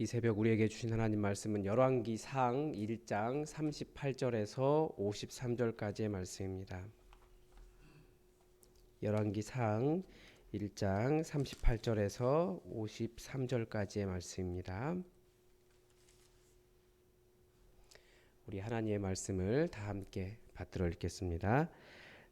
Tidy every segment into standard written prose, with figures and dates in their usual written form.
이 새벽 우리에게 주신 하나님 말씀은 열왕기상 1장 38절에서 53절까지의 말씀입니다. 열왕기상 1장 38절에서 53절까지의 말씀입니다. 우리 하나님의 말씀을 다 함께 받들어 읽겠습니다.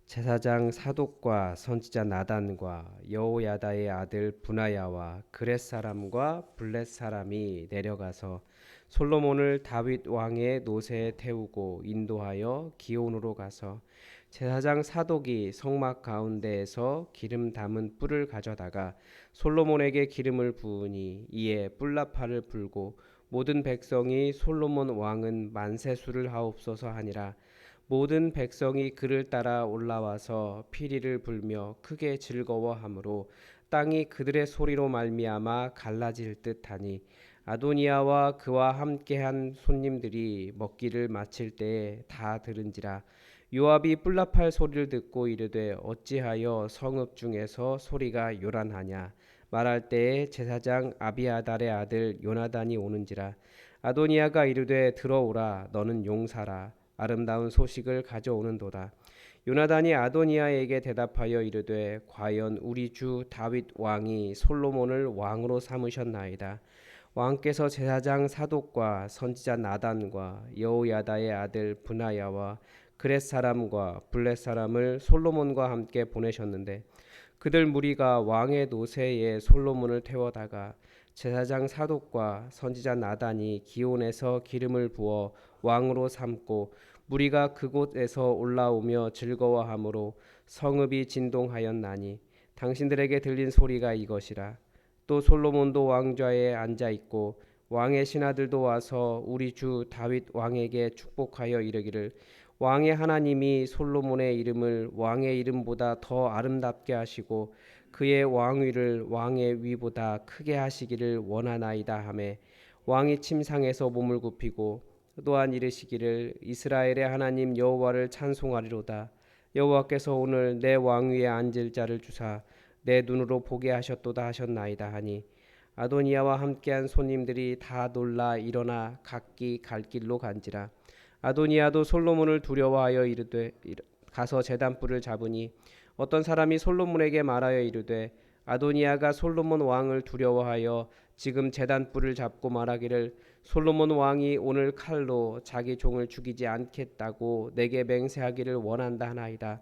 제사장 사독과 선지자 나단과 여호야다의 아들 분하야와 그렛 사람과 블렛 사람이 내려가서 솔로몬을 다윗 왕의 노새에 태우고 인도하여 기온으로 가서 제사장 사독이 성막 가운데에서 기름 담은 뿔을 가져다가 솔로몬에게 기름을 부으니 이에 뿔나팔을 불고 모든 백성이 솔로몬 왕은 만세수를 하옵소서 하니라. 모든 백성이 그를 따라 올라와서 피리를 불며 크게 즐거워하므로 땅이 그들의 소리로 말미암아 갈라질 듯하니 아도니아와 그와 함께한 손님들이 먹기를 마칠 때에 다 들은지라. 요압이 뿔나팔 소리를 듣고 이르되 어찌하여 성읍 중에서 소리가 요란하냐. 말할 때에 제사장 아비아달의 아들 요나단이 오는지라. 아도니아가 이르되 들어오라. 너는 용사라. 아름다운 소식을 가져오는도다. 요나단이 아도니아에게 대답하여 이르되 과연 우리 주 다윗 왕이 솔로몬을 왕으로 삼으셨나이다. 왕께서 제사장 사독과 선지자 나단과 여호야다의 아들 분하야와 그렛 사람과 블렛 사람을 솔로몬과 함께 보내셨는데 그들 무리가 왕의 노새에 솔로몬을 태워다가 제사장 사독과 선지자 나단이 기온에서 기름을 부어 왕으로 삼고 무리가 그곳에서 올라오며 즐거워하므로 성읍이 진동하였나니 당신들에게 들린 소리가 이것이라. 또 솔로몬도 왕좌에 앉아 있고 왕의 신하들도 와서 우리 주 다윗 왕에게 축복하여 이르기를 왕의 하나님이 솔로몬의 이름을 왕의 이름보다 더 아름답게 하시고 그의 왕위를 왕의 위보다 크게 하시기를 원하나이다 하매 왕이 침상에서 몸을 굽히고 또한 이르시기를 이스라엘의 하나님 여호와를 찬송하리로다. 여호와께서 오늘 내 왕위에 앉을 자를 주사 내 눈으로 보게 하셨도다 하셨나이다 하니 아도니아와 함께한 손님들이 다 놀라 일어나 각기 갈 길로 간지라. 아도니아도 솔로몬을 두려워하여 이르되 가서 제단불을 잡으니 어떤 사람이 솔로몬에게 말하여 이르되 아도니아가 솔로몬 왕을 두려워하여 지금 제단불을 잡고 말하기를 솔로몬 왕이 오늘 칼로 자기 종을 죽이지 않겠다고 내게 맹세하기를 원한다 하나이다.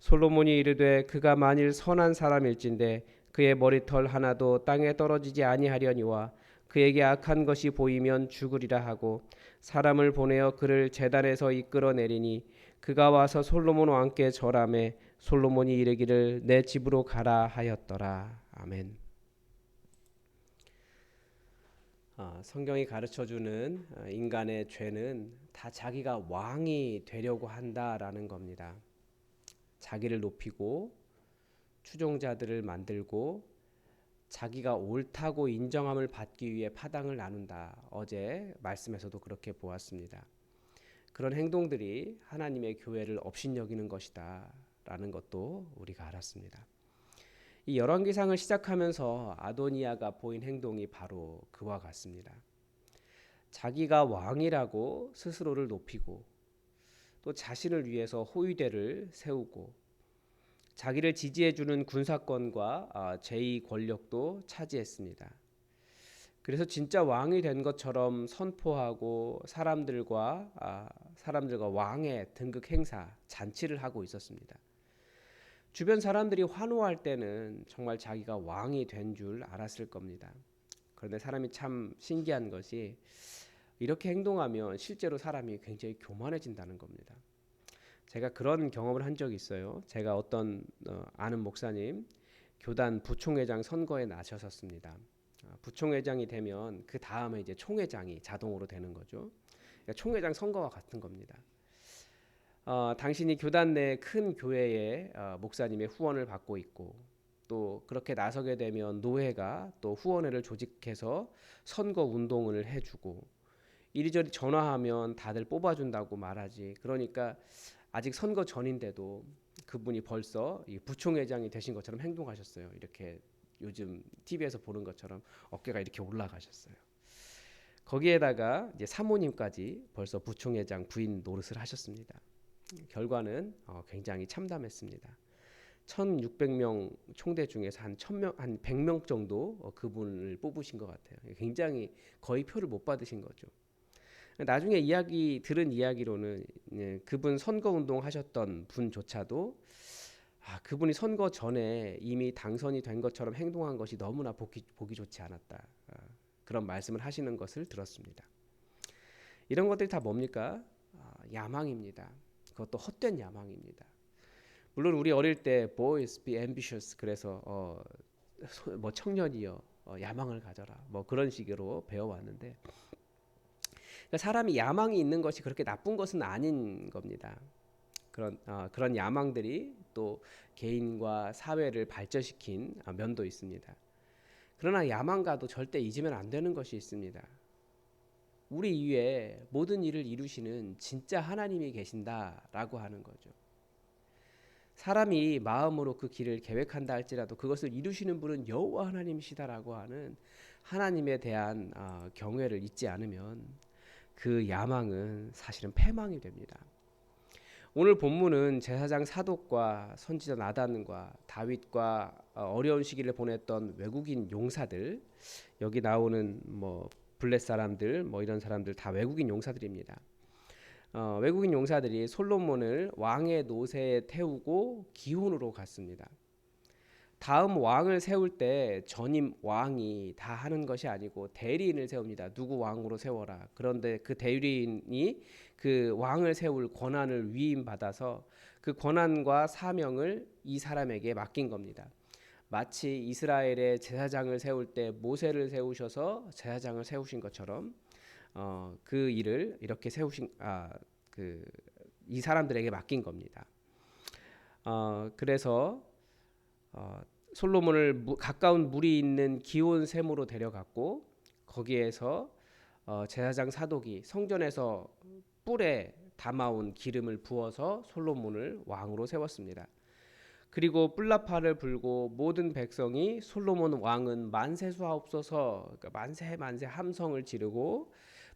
솔로몬이 이르되 그가 만일 선한 사람일진데 그의 머리털 하나도 땅에 떨어지지 아니하려니와 그에게 악한 것이 보이면 죽으리라 하고 사람을 보내어 그를 제단에서 이끌어내리니 그가 와서 솔로몬 왕께 절하매 솔로몬이 이르기를 내 집으로 가라 하였더라. 아멘. 성경이 가르쳐주는 인간의 죄는 다 자기가 왕이 되려고 한다라는 겁니다. 자기를 높이고 추종자들을 만들고 자기가 옳다고 인정함을 받기 위해 파당을 나눈다. 어제 말씀에서도 그렇게 보았습니다. 그런 행동들이 하나님의 교회를 업신여기는 것이다 라는 것도 우리가 알았습니다. 이 열왕기상을 시작하면서 아도니아가 보인 행동이 바로 그와 같습니다. 자기가 왕이라고 스스로를 높이고 또 자신을 위해서 호위대를 세우고 자기를 지지해주는 군사권과 제2 권력도 차지했습니다. 그래서 진짜 왕이 된 것처럼 선포하고 사람들과 왕의 등극 행사 잔치를 하고 있었습니다. 주변 사람들이 환호할 때는 정말 자기가 왕이 된 줄 알았을 겁니다. 그런데 사람이 참 신기한 것이 이렇게 행동하면 실제로 사람이 굉장히 교만해진다는 겁니다. 제가 그런 경험을 한 적이 있어요. 제가 어떤 아는 목사님 교단 부총회장 선거에 나서셨습니다. 부총회장이 되면 그 다음에 이제 총회장이 자동으로 되는 거죠. 그러니까 총회장 선거와 같은 겁니다. 당신이 교단 내 큰 교회의 목사님의 후원을 받고 있고 또 그렇게 나서게 되면 노회가 또 후원회를 조직해서 선거 운동을 해주고 이리저리 전화하면 다들 뽑아준다고 말하지. 그러니까 아직 선거 전인데도 그분이 벌써 이 부총회장이 되신 것처럼 행동하셨어요. 이렇게 요즘 TV에서 보는 것처럼 어깨가 이렇게 올라가셨어요. 거기에다가 이제 사모님까지 벌써 부총회장 부인 노릇을 하셨습니다. 결과는 굉장히 참담했습니다. 1,600명 총대 중에서 한 1,000명, 한 100명 정도 그분을 뽑으신 것 같아요. 굉장히 거의 표를 못 받으신 거죠. 나중에 들은 이야기로는 그분 선거운동 하셨던 분조차도 그분이 선거 전에 이미 당선이 된 것처럼 행동한 것이 너무나 보기 좋지 않았다. 그런 말씀을 하시는 것을 들었습니다. 이런 것들이 다 뭡니까? 야망입니다. 그것도 헛된 야망입니다. 물론 우리 어릴 때 boys be ambitious 그래서 뭐 청년이여 야망을 가져라 뭐 그런 식으로 배워왔는데 그러니까 사람이 야망이 있는 것이 그렇게 나쁜 것은 아닌 겁니다. 그런 야망들이 또 개인과 사회를 발전시킨 면도 있습니다. 그러나 야망과도 절대 잊으면 안 되는 것이 있습니다. 우리 위에 모든 일을 이루시는 진짜 하나님이 계신다라고 하는 거죠. 사람이 마음으로 그 길을 계획한다 할지라도 그것을 이루시는 분은 여호와 하나님이시다라고 하는 하나님에 대한 경외를 잊지 않으면 그 야망은 사실은 패망이 됩니다. 오늘 본문은 제사장 사독과 선지자 나단과 다윗과 어려운 시기를 보냈던 외국인 용사들, 여기 나오는 뭐 블렛 사람들 뭐 이런 사람들 다 외국인 용사들입니다. 외국인 용사들이 솔로몬을 왕의 노새에 태우고 기혼으로 갔습니다. 다음 왕을 세울 때 전임 왕이 다 하는 것이 아니고 대리인을 세웁니다. 누구 왕으로 세워라. 그런데 그 대리인이 그 왕을 세울 권한을 위임받아서 그 권한과 사명을 이 사람에게 맡긴 겁니다. 마치 이스라엘의 제사장을 세울 때 모세를 세우셔서 제사장을 세우신 것처럼 그 일을 이렇게 세우신 이 사람들에게 맡긴 겁니다. 그래서 솔로몬을 가까운 물이 있는 기온 샘으로 데려갔고 거기에서 제사장 사독이 성전에서 뿔에 담아온 기름을 부어서 솔로몬을 왕으로 세웠습니다. 그리고 뿔나팔을 불고 모든 백성이 솔로몬 왕은 만세수하옵소서 그러니까 만세 만세 함성을 지르고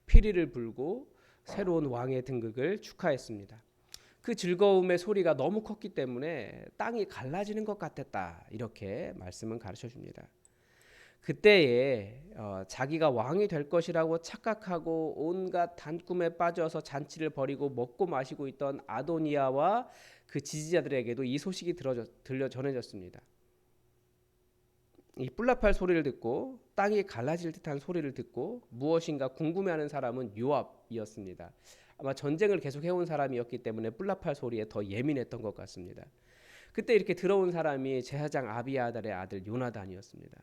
피리를 불고 새로운 왕의 등극을 축하했습니다. 그 즐거움의 소리가 너무 컸기 때문에 땅이 갈라지는 것 같았다 이렇게 말씀은 가르쳐 줍니다. 그때에 자기가 왕이 될 것이라고 착각하고 온갖 단꿈에 빠져서 잔치를 벌이고 먹고 마시고 있던 아도니아와 그 지지자들에게도 이 소식이 들려 전해졌습니다. 이 뿔나팔 소리를 듣고 땅이 갈라질 듯한 소리를 듣고 무엇인가 궁금해하는 사람은 요압이었습니다. 아마 전쟁을 계속 해온 사람이었기 때문에 뿔나팔 소리에 더 예민했던 것 같습니다. 그때 이렇게 들어온 사람이 제사장 아비아달의 아들 요나단이었습니다.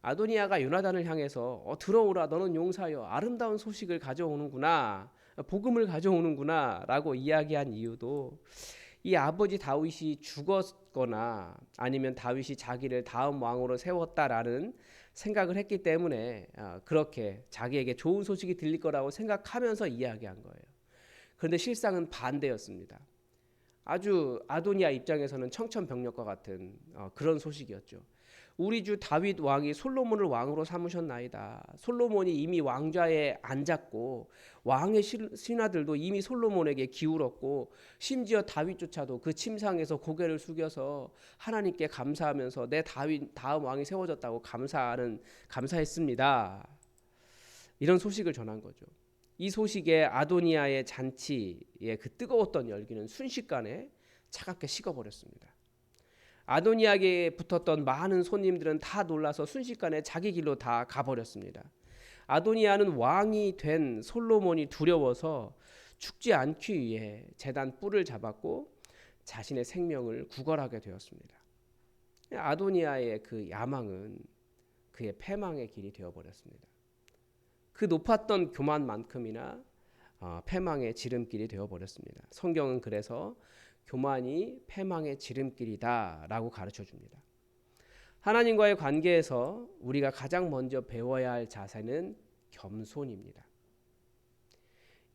아도니아가 요나단을 향해서 들어오라 너는 용사여 아름다운 소식을 가져오는구나 복음을 가져오는구나 라고 이야기한 이유도 이 아버지 다윗이 죽었거나 아니면 다윗이 자기를 다음 왕으로 세웠다라는 생각을 했기 때문에 그렇게 자기에게 좋은 소식이 들릴 거라고 생각하면서 이야기한 거예요. 그런데 실상은 반대였습니다. 아주 아도니아 입장에서는 청천벽력과 같은 그런 소식이었죠. 우리 주 다윗 왕이 솔로몬을 왕으로 삼으셨나이다. 솔로몬이 이미 왕좌에 앉았고 왕의 신하들도 이미 솔로몬에게 기울었고 심지어 다윗조차도 그 침상에서 고개를 숙여서 하나님께 감사하면서 내 다윗 다음 왕이 세워졌다고 감사했습니다. 이런 소식을 전한 거죠. 이 소식에 아도니아의 잔치의 그 뜨거웠던 열기는 순식간에 차갑게 식어버렸습니다. 아도니아에게 붙었던 많은 손님들은 다 놀라서 순식간에 자기 길로 다 가버렸습니다. 아도니아는 왕이 된 솔로몬이 두려워서 죽지 않기 위해 제단 뿔을 잡았고 자신의 생명을 구걸하게 되었습니다. 아도니아의 그 야망은 그의 패망의 길이 되어버렸습니다. 그 높았던 교만만큼이나 패망의 지름길이 되어버렸습니다. 성경은 그래서 교만이 패망의 지름길이다라고 가르쳐줍니다. 하나님과의 관계에서 우리가 가장 먼저 배워야 할 자세는 겸손입니다.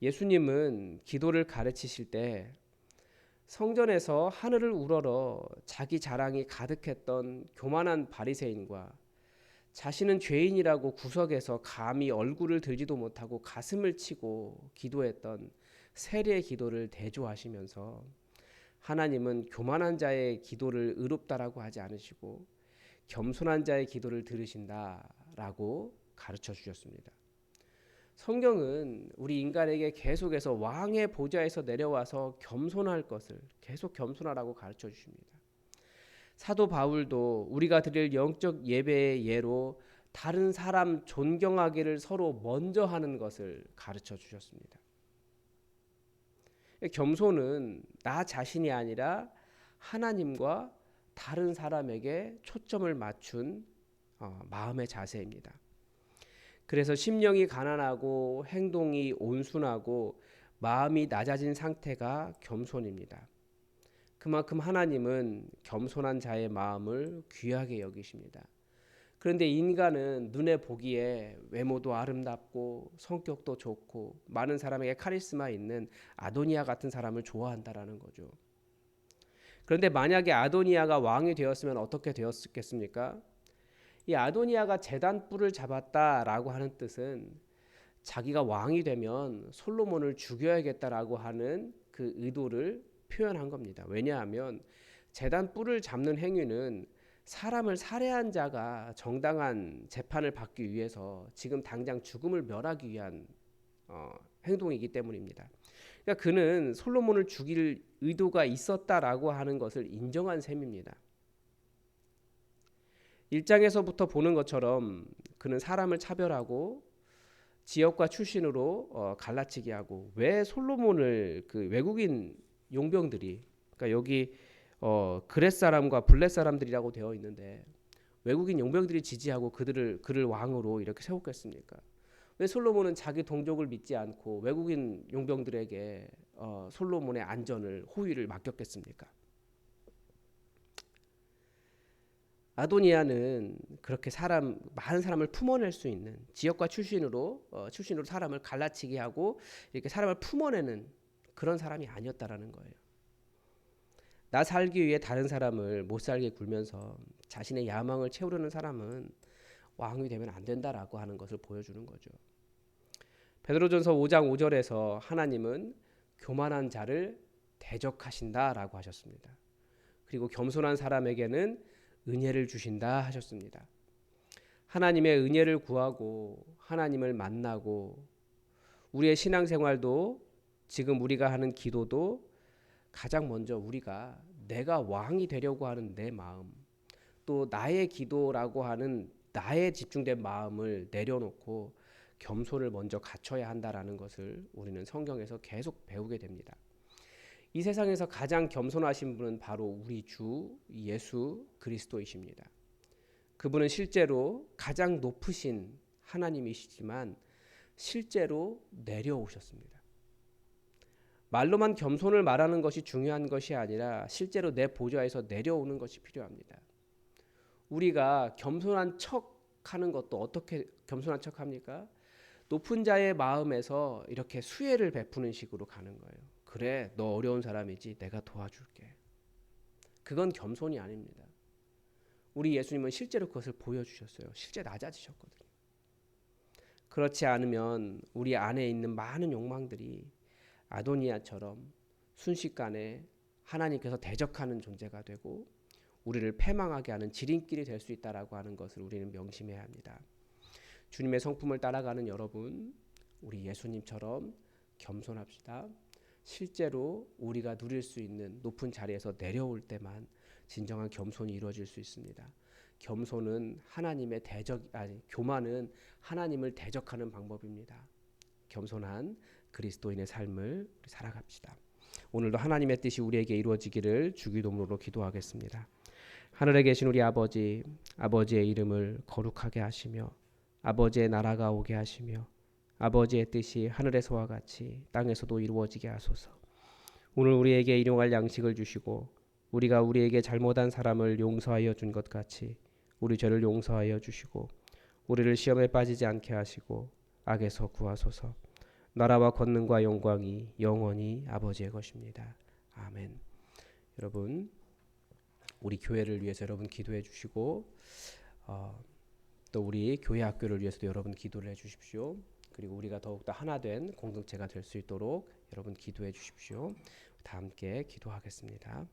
예수님은 기도를 가르치실 때 성전에서 하늘을 우러러 자기 자랑이 가득했던 교만한 바리새인과 자신은 죄인이라고 구석에서 감히 얼굴을 들지도 못하고 가슴을 치고 기도했던 세리의 기도를 대조하시면서 하나님은 교만한 자의 기도를 의롭다라고 하지 않으시고 겸손한 자의 기도를 들으신다라고 가르쳐 주셨습니다. 성경은 우리 인간에게 계속해서 왕의 보좌에서 내려와서 겸손할 것을 계속 겸손하라고 가르쳐 주십니다. 사도 바울도 우리가 드릴 영적 예배의 예로 다른 사람 존경하기를 서로 먼저 하는 것을 가르쳐 주셨습니다. 겸손은 나 자신이 아니라 하나님과 다른 사람에게 초점을 맞춘 마음의 자세입니다. 그래서 심령이 가난하고 행동이 온순하고 마음이 낮아진 상태가 겸손입니다. 그만큼 하나님은 겸손한 자의 마음을 귀하게 여기십니다. 그런데 인간은 눈에 보기에 외모도 아름답고 성격도 좋고 많은 사람에게 카리스마 있는 아도니아 같은 사람을 좋아한다라는 거죠. 그런데 만약에 아도니아가 왕이 되었으면 어떻게 되었겠습니까? 이 아도니아가 제단 뿔을 잡았다라고 하는 뜻은 자기가 왕이 되면 솔로몬을 죽여야겠다라고 하는 그 의도를 표현한 겁니다. 왜냐하면 제단 뿔을 잡는 행위는 사람을 살해한 자가 정당한 재판을 받기 위해서 지금 당장 죽음을 멸하기 위한 행동이기 때문입니다. 그러니까 그는 솔로몬을 죽일 의도가 있었다라고 하는 것을 인정한 셈입니다. 1장에서부터 보는 것처럼 그는 사람을 차별하고 지역과 출신으로 갈라치게 하고 왜 솔로몬을 그 외국인 용병들이 그러니까 여기 그렛 사람과 블렛 사람들이라고 되어 있는데 외국인 용병들이 지지하고 그를 왕으로 이렇게 세웠겠습니까? 왜 솔로몬은 자기 동족을 믿지 않고 외국인 용병들에게 솔로몬의 안전을 호위를 맡겼겠습니까? 아도니아는 그렇게 많은 사람을 품어낼 수 있는 지역과 출신으로 사람을 갈라치게 하고 이렇게 사람을 품어내는 그런 사람이 아니었다라는 거예요. 나 살기 위해 다른 사람을 못 살게 굴면서 자신의 야망을 채우려는 사람은 왕이 되면 안 된다라고 하는 것을 보여주는 거죠. 베드로전서 5장 5절에서 하나님은 교만한 자를 대적하신다라고 하셨습니다. 그리고 겸손한 사람에게는 은혜를 주신다 하셨습니다. 하나님의 은혜를 구하고 하나님을 만나고 우리의 신앙생활도 지금 우리가 하는 기도도 가장 먼저 우리가 내가 왕이 되려고 하는 내 마음 또 나의 기도라고 하는 나의 집중된 마음을 내려놓고 겸손을 먼저 갖춰야 한다라는 것을 우리는 성경에서 계속 배우게 됩니다. 이 세상에서 가장 겸손하신 분은 바로 우리 주 예수 그리스도이십니다. 그분은 실제로 가장 높으신 하나님이시지만 실제로 내려오셨습니다. 말로만 겸손을 말하는 것이 중요한 것이 아니라 실제로 내 보좌에서 내려오는 것이 필요합니다. 우리가 겸손한 척하는 것도 어떻게 겸손한 척합니까? 높은 자의 마음에서 이렇게 수혜를 베푸는 식으로 가는 거예요. 그래, 너 어려운 사람이지, 내가 도와줄게. 그건 겸손이 아닙니다. 우리 예수님은 실제로 그것을 보여주셨어요. 실제 낮아지셨거든요. 그렇지 않으면 우리 안에 있는 많은 욕망들이 아도니아처럼 순식간에 하나님께서 대적하는 존재가 되고 우리를 패망하게 하는 지름길이 될 수 있다라고 하는 것을 우리는 명심해야 합니다. 주님의 성품을 따라가는 여러분, 우리 예수님처럼 겸손합시다. 실제로 우리가 누릴 수 있는 높은 자리에서 내려올 때만 진정한 겸손이 이루어질 수 있습니다. 겸손은 교만은 하나님을 대적하는 방법입니다. 겸손한 그리스도인의 삶을 살아갑시다. 오늘도 하나님의 뜻이 우리에게 이루어지기를 주기도문으로 기도하겠습니다. 하늘에 계신 우리 아버지, 아버지의 이름을 거룩하게 하시며 아버지의 나라가 오게 하시며 아버지의 뜻이 하늘에서와 같이 땅에서도 이루어지게 하소서. 오늘 우리에게 일용할 양식을 주시고 우리가 우리에게 잘못한 사람을 용서하여 준 것 같이 우리 죄를 용서하여 주시고 우리를 시험에 빠지지 않게 하시고 악에서 구하소서. 나라와 권능과 영광이 영원히 아버지의 것입니다. 아멘. 여러분, 우리 교회를 위해서 여러분 기도해 주시고 또 우리 교회 학교를 위해서도 여러분 기도를 해 주십시오. 그리고 우리가 더욱더 하나된 공동체가 될 수 있도록 여러분 기도해 주십시오. 다 함께 기도하겠습니다.